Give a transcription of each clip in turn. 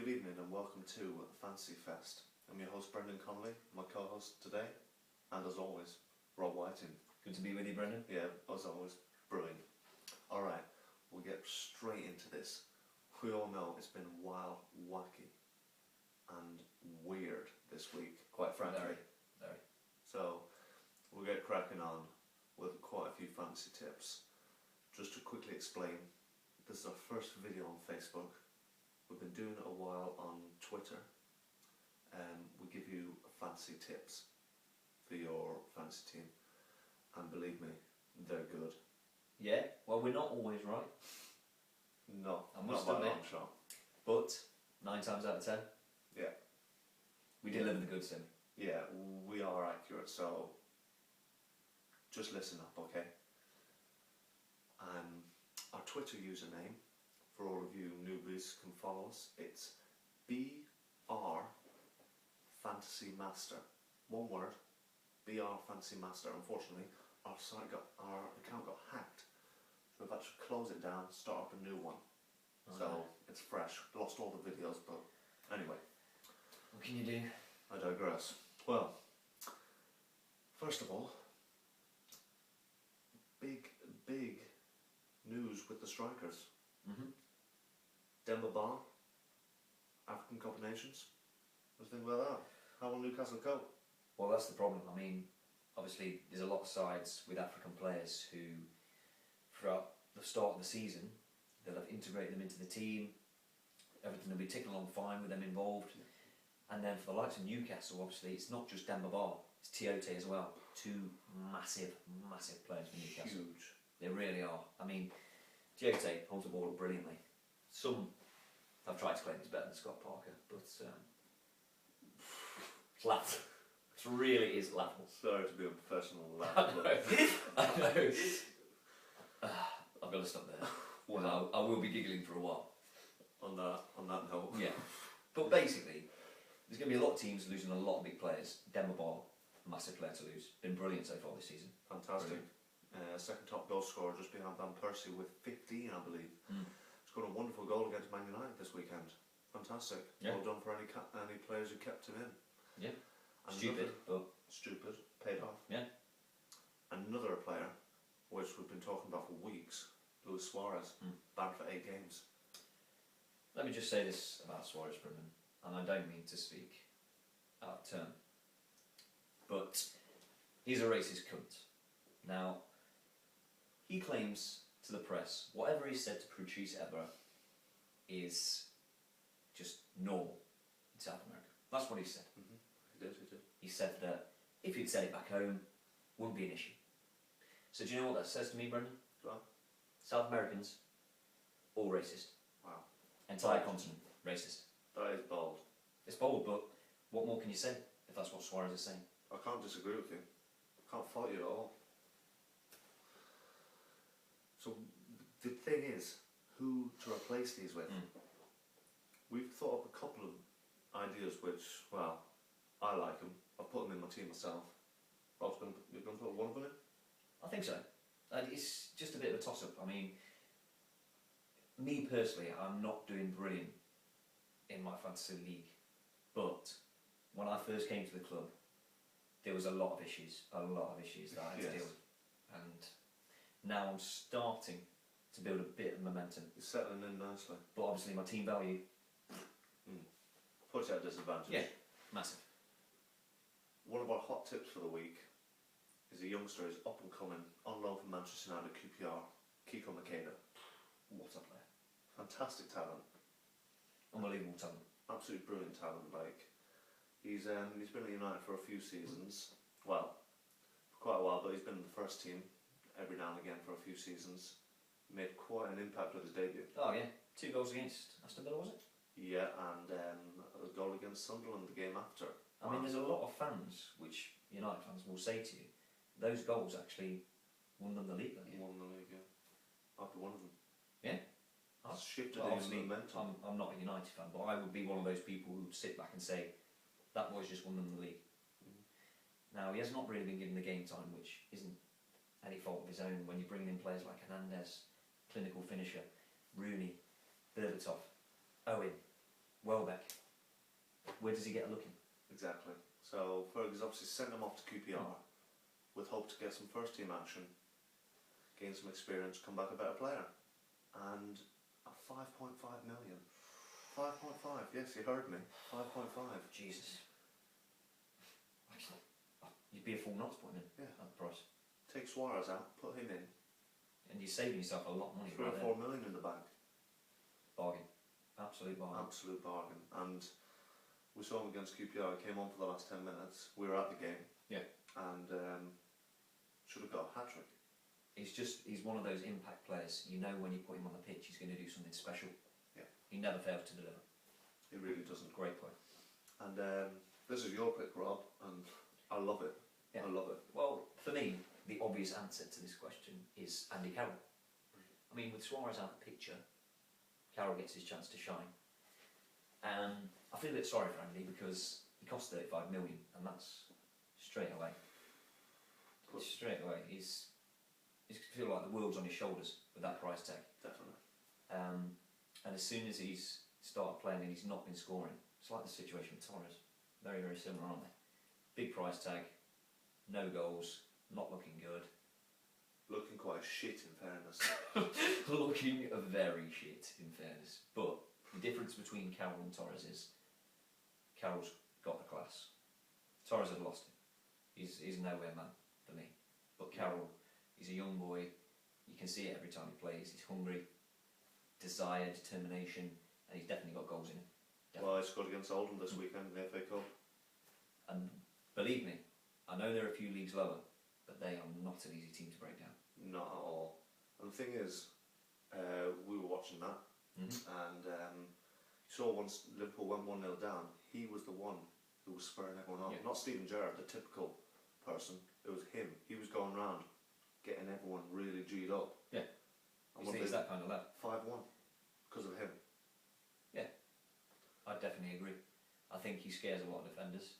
Good evening and welcome to Fantasy Fest. I'm your host Brendan Connolly, my co-host today, and as always, Rob Whiting. Good to be with you, Brendan. Yeah, as always, brilliant. Alright, we'll get straight into this. We all know it's been wild, wacky, and weird this week, quite frankly. Very. So, we'll get cracking on with quite a few fantasy tips. Just to quickly explain, this is our first video on Facebook. We've been doing it a while on Twitter. We give you fantasy tips for your fantasy team, and believe me, they're good. Yeah, well, we're not always right. No, I must not by a admit. long shot. But 9 times out of 10, Yeah, we deliver the goods in. yeah, we are accurate. So just listen up, okay? Our Twitter username, for all of you newbies can follow us, it's BR Fantasy Master. One word, BR Fantasy Master. Unfortunately, our account got hacked, so we've had to close it down, start up a new one. Okay. So it's fresh. Lost all the videos, but anyway. What can you do? I digress. Well, first of all, big news with the strikers. Mm-hmm. Demba Ba, African Cup of Nations. What do you think about that? How will Newcastle cope? Well, that's the problem. I mean, obviously, there's a lot of sides with African players who, throughout the start of the season, they'll have integrated them into the team. Everything will be ticking along fine with them involved. And then for the likes of Newcastle, obviously, it's not just Demba Ba, it's Tiote as well. Two massive players for Newcastle. Huge. They really are. I mean, Tiote holds the ball up brilliantly. Some have tried to claim he's better than Scott Parker, but it's laughable. It really is laughable. Sorry to be a professional laugh. I know. I've got to stop there. Well, I will be giggling for a while. on that note. Yeah. But basically, there's going to be a lot of teams losing a lot of big players. Demba Ba, massive player to lose. Been brilliant so far this season. Fantastic. Second top goal scorer just behind Van Persie with 15, I believe. Scored a wonderful goal against Man United this weekend. Fantastic. Yeah. Well done for any players who kept him in. Yeah. Another- Stupid, but paid off. yeah. Another player, which we've been talking about for weeks, Luis Suarez, banned for 8 games. Let me just say this about Suarez, Brendan, and I don't mean to speak out of turn, but he's a racist cunt. Now, he claims to the press whatever he said to Patrice Evra is just normal in South America. That's what he said. He did. He said that if he'd said it back home, wouldn't be an issue. So do you know what that says to me, Brendan? Well, South Americans, all racist. wow. Entire Bold. continent, racist. That is bold. It's bold, but what more can you say if that's what Suarez is saying? I can't disagree with you. I can't fault you at all. So the thing is, who to replace these with? We've thought up a couple of ideas which, well, I like them. I've put them in my team myself. Rob's you're going to put one of them in? I think so. It's just a bit of a toss-up. I mean, me personally, I'm not doing brilliant in my fantasy league, but when I first came to the club, there was a lot of issues that I had to deal with, and now I'm starting to build a bit of momentum. You're settling in nicely. But obviously my team value, Puts you at disadvantage. yeah, massive. One of our hot tips for the week is a youngster who's up and coming, on loan from Manchester United QPR, Kiko Makeda. What a player. Fantastic talent. Unbelievable talent. Absolutely brilliant talent. Like, he's been at United for a few seasons. Well, for quite a while, but he's been in the first team every now and again for a few seasons. Made quite an impact with his debut. Oh yeah, 2 goals against Aston Villa, was it? Yeah, and a goal against Sunderland the game after. I mean, there's a lot of fans, which United fans will say to you, those goals actually won them the league that year. Won the league, yeah. After one of them. Yeah. It's shifted Well, his obviously, momentum. I'm not a United fan, but I would be one of those people who would sit back and say, that boy's just won them the league. Now, he has not really been given the game time, which isn't any fault of his own when you're bringing in players like Hernandez, clinical finisher, Rooney, Berbatov, Owen. Welbeck. Where does he get a look in? Exactly. So Fergie's obviously sent him off to QPR with hope to get some first team action, gain some experience, come back a better player. And at 5.5 million. 5.5, yes, you heard me. 5.5. Jesus. You'd be a fool not to put him in Yeah. at the price. Take Suarez out, put him in. And you're saving yourself a lot of money. 3 or 4 million in the bank. Bargain. Absolute bargain. Absolute bargain. And we saw him against QPR. He came on for the last 10 minutes. We were at the game. Yeah. And should have got a hat trick. He's one of those impact players. You know when you put him on the pitch, he's going to do something special. Yeah. He never fails to deliver. He really doesn't. Great player. And this is your pick, Rob, and I love it. Yeah. I love it. Well, for me, the obvious answer to this question is Andy Carroll. I mean, with Suarez out of the picture, Carroll gets his chance to shine. I feel a bit sorry for Andy because he cost 35 million, and that's straight away. Straight away, he's feel like the world's on his shoulders with that price tag. Definitely. And as soon as he's started playing and he's not been scoring, it's like the situation with Torres. Very, very similar, aren't they? Big price tag, no goals, not looking good. Looking quite shit, in fairness. Looking very shit, in fairness. But the difference between Carroll and Torres is Carroll's got the class. Torres had lost it. He's nowhere man for me. But Carroll, he's a young boy. You can see it every time he plays. He's hungry, desire, determination, and he's definitely got goals in him. Definitely. Well, I scored against Oldham this weekend in the FA Cup. And believe me, I know they're a few leagues lower, but they are not an easy team to break down. Not at all. And the thing is, we were watching that, and you saw once Liverpool went 1-0 down, he was the one who was spurring everyone on. Yeah. Not Steven Gerrard, the typical person. It was him. He was going round, getting everyone really G'd up. Yeah. And He's that kind of lad. 5-1 because of him. Yeah, I definitely agree. I think he scares a lot of defenders,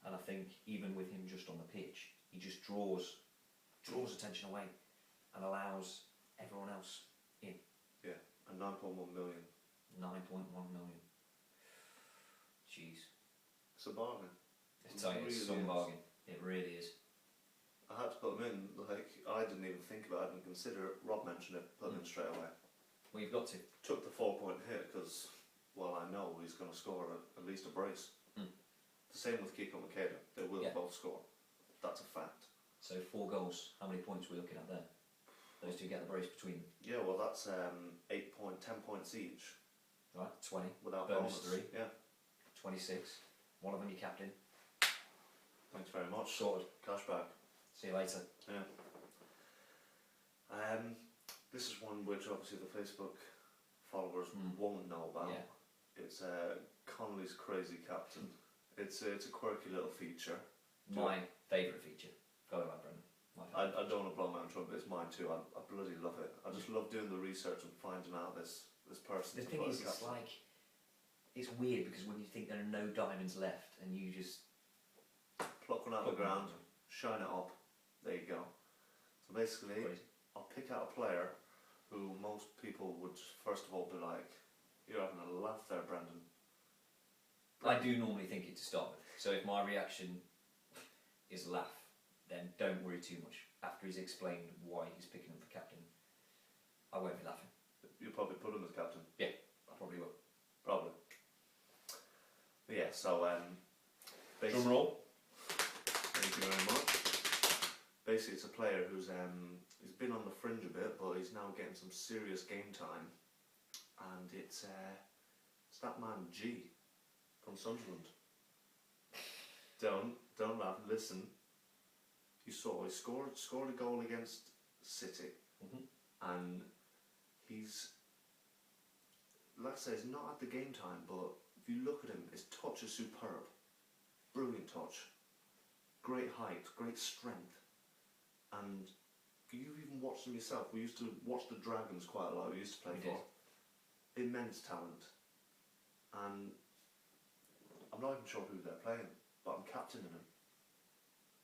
and I think even with him just on the pitch, he just draws attention away and allows everyone else in. Yeah, and 9.1 million. 9.1 million. Jeez. It's a bargain. It's some bargain. It really is. I had to put him in, like, I didn't even think about it and consider it. Rob mentioned it, put him in straight away. Well, you've got to. Took the 4-point hit because, well, I know he's going to score at least a brace. The same with Kiko Makeda. They will both score. That's a fact. So 4 goals, how many points are we looking at there? Those two get the brace between them. Yeah, well, that's 10 points each. Right, 20. Without bonus bonus. 3. Yeah. 26. One of them your captain. Thanks very much. Sorted. Cash back. See you later. Yeah. This is one which obviously the Facebook followers won't know about. Yeah. It's Connolly's crazy captain. It's a quirky little feature. My favourite feature. Go ahead, Brendan. I don't want to blow my own trumpet, it's mine too. I bloody love it. I just love doing the research and finding out this person. The thing is, it's like, it's weird because when you think there are no diamonds left and you just pluck one out of the ground, shine it up, there you go. So basically, crazy. I'll pick out a player who most people would first of all be like, you're having a laugh there, Brendan. I do normally think it to start with. So if my reaction is laugh, then don't worry too much. After he's explained why he's picking up the captain, I won't be laughing. You'll probably put him as captain. Yeah, I probably will. Probably. But yeah, so Drum roll. Thank you very much. Basically, it's a player who's he's been on the fringe a bit, but he's now getting some serious game time, and it's that man G from Sunderland. Don't laugh. Listen. You saw he scored a goal against City, and he's, like I say, he's not at the game time, but if you look at him, his touch is superb, brilliant touch, great height, great strength, and you've even watched him yourself. We used to watch the Dragons quite a lot. We used to play for. Immense talent, and I'm not even sure who they're playing, but I'm captaining him.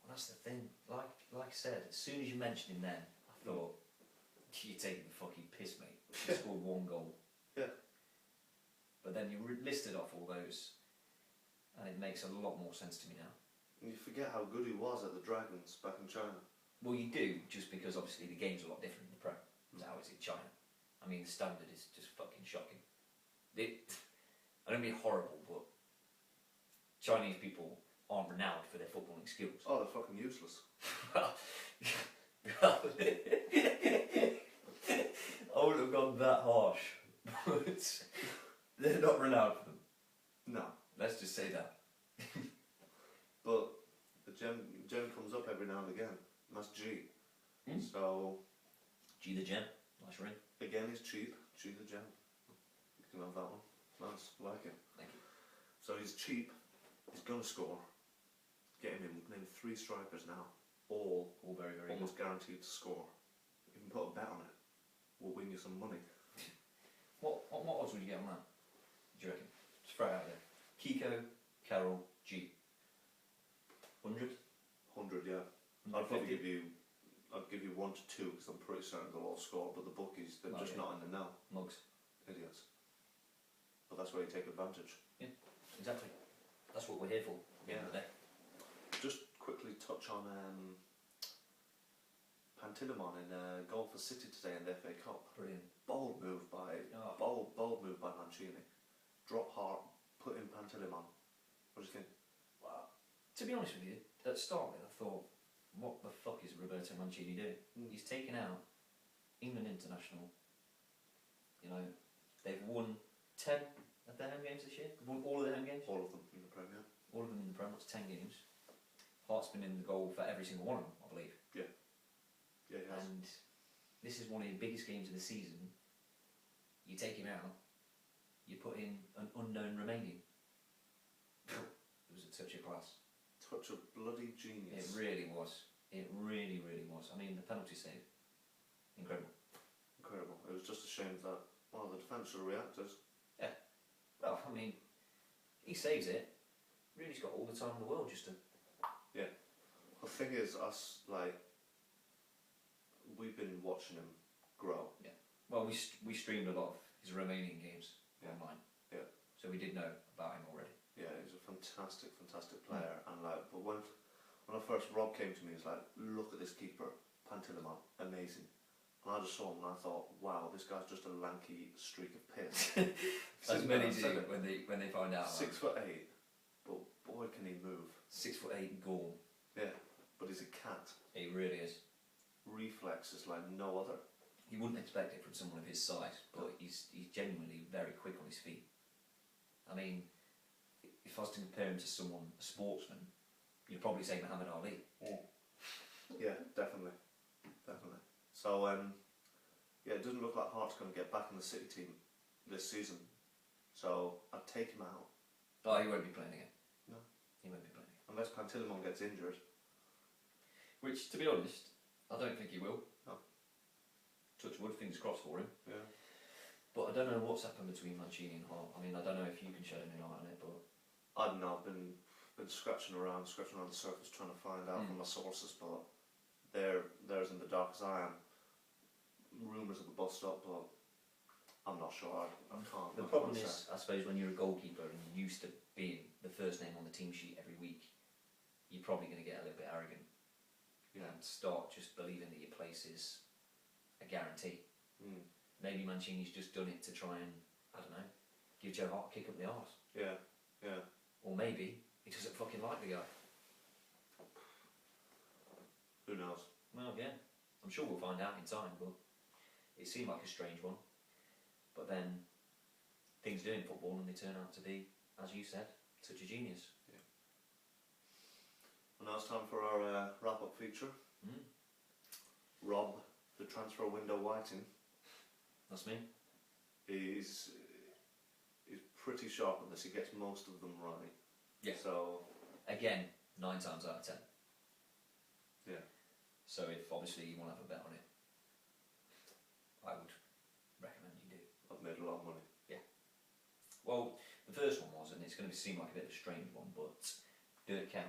Well, that's the thing. Like I said, as soon as you mentioned him then, I thought, you're taking the fucking piss, mate. He scored 1 goal. Yeah. But then you listed off all those, and it makes a lot more sense to me now. And you forget how good he was at the Dragons back in China. Well, you do, just because obviously the game's a lot different in the Pro than how it's in China. I mean, the standard is just fucking shocking. I don't mean horrible, but Chinese people aren't renowned for their footballing skills. Oh, they're fucking useless. I wouldn't have gone that harsh, but they're not renowned for them. No. Let's just say that. But the gem comes up every now and again, and that's G. So, G the gem, nice ring. again, he's cheap. G the gem. You can have that one. Nice, like it. Thank you. So he's cheap, he's going to score. Getting him maybe 3 strikers now, all very, very almost guaranteed to score. You can put a bet on it. We'll win you some money. What odds would you get on that? Do you reckon? Just throw it out there. Kiko, Carroll, G. 100? 100, yeah. I'd probably give you 1 to 2 because I'm pretty certain they'll all score. But the bookies, they're just not in the know. Mugs. Idiots. But that's where you take advantage. Yeah, exactly. That's what we're here for. At the end of the day. Just quickly touch on Pantilimon in goal for City today in the FA Cup. Brilliant. Bold move by Mancini. Drop Hart, put in Pantilimon. What do you think? Well, to be honest with you, at the start I thought, what the fuck is Roberto Mancini doing? He's taken out England international. You know, they've won 10 of their home games this year. They've won all of their home games. All of them in the Premier. All of them in the Premier. That's 10 games. Hart's been in the goal for every single one of them, I believe. Yeah. Yeah, he has. And this is one of the biggest games of the season. You take him out, you put in an unknown Romanian. It was a touch of class. Touch of bloody genius. It really was. It really, really was. I mean, the penalty save, incredible. Incredible. It was just a shame that one of the defence should have reacted. Yeah. Well, I mean, he saves it. Really, he's got all the time in the world just to. Yeah. The thing is, us, like, we've been watching him grow. Yeah. Well, we streamed a lot of his Romanian games online. Yeah. So we did know about him already. Yeah, he's a fantastic, fantastic player. And like, but when first Rob came to me, he's like, look at this keeper, Pantilimon, amazing. And I just saw him and I thought, wow, this guy's just a lanky streak of piss. As many do when they find out. 6'8", but boy can he move. 6'8" Gorm. Yeah, but he's a cat. He really is. Reflex is like no other. You wouldn't expect it from someone of his size, but he's genuinely very quick on his feet. I mean, if I was to compare him to someone, a sportsman, you'd probably say Muhammad Ali. Yeah, definitely. Definitely. So, yeah, it doesn't look like Hart's going to get back in the City team this season. So, I'd take him out. Oh, he won't be playing again. No. He won't be playing again. Unless Pantilimon gets injured. Which, to be honest, I don't think he will. No. Touch wood, fingers crossed for him. Yeah. But I don't know what's happened between Mancini and Hart. I mean, I don't know if you can shed any light on it, but... I don't know, I've been scratching around the surface trying to find out from my sources, but they're as in the dark as I am. Rumours of the bust up, but I'm not sure. I can't. The problem is, I suppose, when you're a goalkeeper and you're used to being the first name on the team sheet every week, you're probably going to get a little bit arrogant. Yeah. And start just believing that your place is a guarantee. Maybe Mancini's just done it to try and, I don't know, give Joe Hart a kick up the arse. Yeah, yeah. Or maybe he doesn't fucking like the guy. Who knows? Well, yeah. I'm sure we'll find out in time, but it seemed like a strange one. But then things do in football and they turn out to be, as you said, such a genius. Yeah. And now it's time for our wrap-up feature. Rob, the transfer window whiting. That's me. He's pretty sharp on this. He gets most of them right. Yeah. So again, 9 times out of 10. Yeah. So if obviously you want to have a bet on it, I would recommend you do. I've made a lot of money. Yeah. Well, the first one was, and it's going to seem like a bit of a strange one, but Dirk Cow.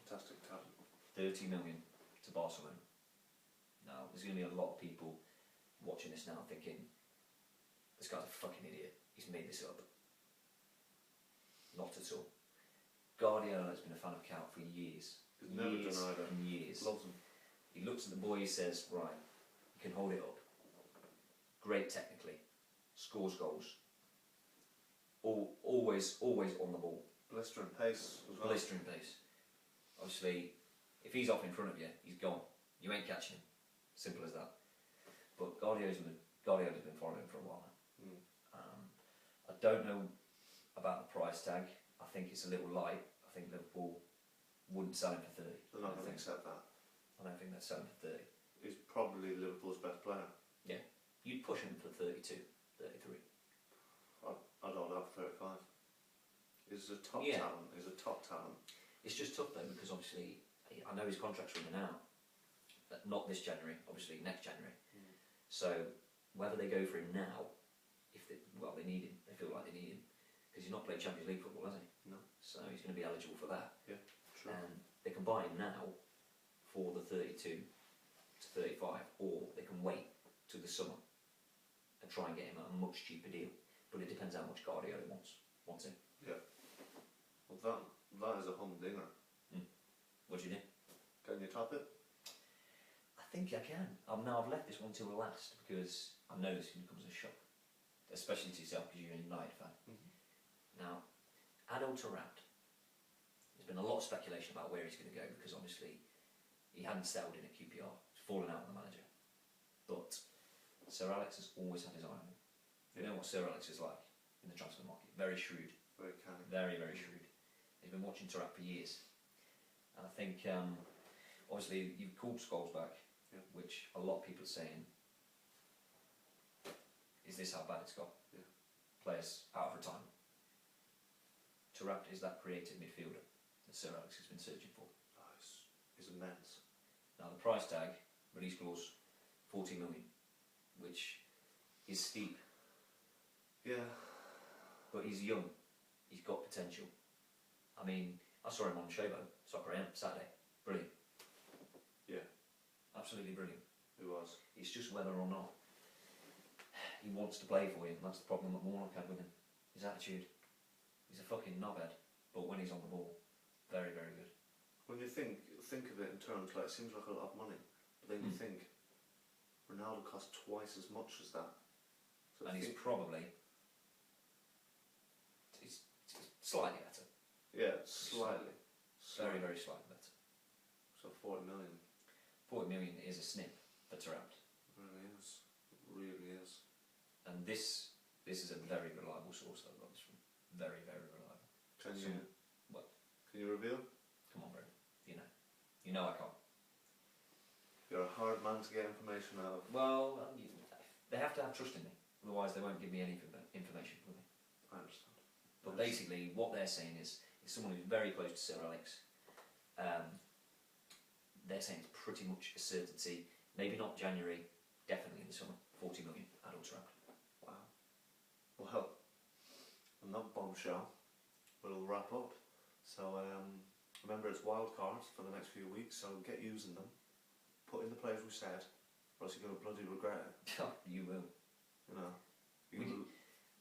Fantastic talent. 30 million to Barcelona. Now, there's going to be a lot of people watching this now thinking, this guy's a fucking idiot. He's made this up. Not at all. Guardiola's been a fan of Cow for years. He's never denied it. And years. Loves him. He looks at the boy, he says, right, you can hold it up. Great technically. Scores goals. Always on the ball. Blistering pace as well. Blistering pace. Obviously, if he's off in front of you, he's gone. You ain't catching him. Simple as that. But Guardiola's been following him for a while now. Mm. I don't know about the price tag. I think it's a little light. I think Liverpool wouldn't sell him for 30. They're not going to accept that. I don't think they'd sell him for 30. He's probably Liverpool's best player. Yeah. You'd push him for 32, 33. I'd hold out for 35. He's a top talent. He's a top talent. It's just tough though because obviously I know his contract's running out. But not this January, obviously next January. Mm. So whether they go for him now, if they need him, they feel like they need him because he's not played Champions League football, has he? No. So he's going to be eligible for that. Yeah, true. And they can buy him now for the 32 to 35, or they can wait till the summer and try and get him at a much cheaper deal. But it depends how much Guardiola wants him. Yeah. Well, that is a humdinger. What do you do? Can you top it? I think I can. Now I've left this one till the last because I know this can come as a shock, especially to yourself because you're a United fan. Mm-hmm. Now, Adel Taarabt, there's been a lot of speculation about where he's going to go because obviously he hadn't settled in at QPR. He's fallen out with the manager. But Sir Alex has always had his eye on him. You know what Sir Alex is like in the transfer market. Very shrewd. Very canny. Very, very shrewd. He's been watching Taarabt for years. And I think, obviously, you've called Scholes back, which a lot of people are saying, is this how bad it's got? Yeah. Players out of retirement. Taarabt is that creative midfielder that Sir Alex has been searching for. Oh, it's immense. Now the price tag, release clause, 40 million, which is steep. Yeah. But he's young. He's got potential. I mean, I saw him on Showboat, Soccer AM, Saturday. Brilliant. Yeah. Absolutely brilliant. He was. It's just whether or not he wants to play for you. And that's the problem that Warnock had with him. His attitude. He's a fucking knobhead. But when he's on the ball, very, very good. When you think of it in terms like, it seems like a lot of money. But then you think, Ronaldo cost twice as much as that. So and he's probably... He's slightly better. Yeah, slightly. Very, very slightly better. So 40 million. 40 million is a snip for Taarabt. Really is. It really is. And this is a very reliable source that I've got this from. Very, very reliable. Can you... What? Can you reveal? Come on, bro. You know. You know I can't. You're a hard man to get information out of. Well, they have to have trust in me. Otherwise they won't give me any information, will they? I understand. But basically what they're saying is someone who's very close to Sir Alex, they're saying it's pretty much a certainty, maybe not January, definitely in the summer, 40 million adult Taarabt. Wow. Well, on that bombshell, we'll wrap up. So remember it's wild cards for the next few weeks, so get using them. Put in the players we said, or else you're going to bloody regret it. You will. You know.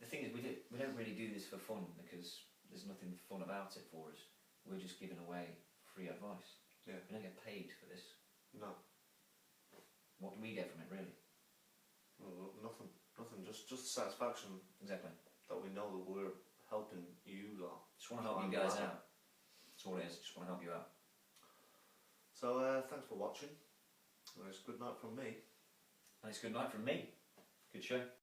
The thing is, we don't really do this for fun because there's nothing fun about it for us. We're just giving away free advice. Yeah. We don't get paid for this. No. What do we get from it, really? Well, nothing. Nothing. Just satisfaction. Exactly. That we know that we're helping you lot. Just want to help you guys out. That's all it is. Just want to help you out. So thanks for watching. It's good night from me. And it's good night from me. Good show.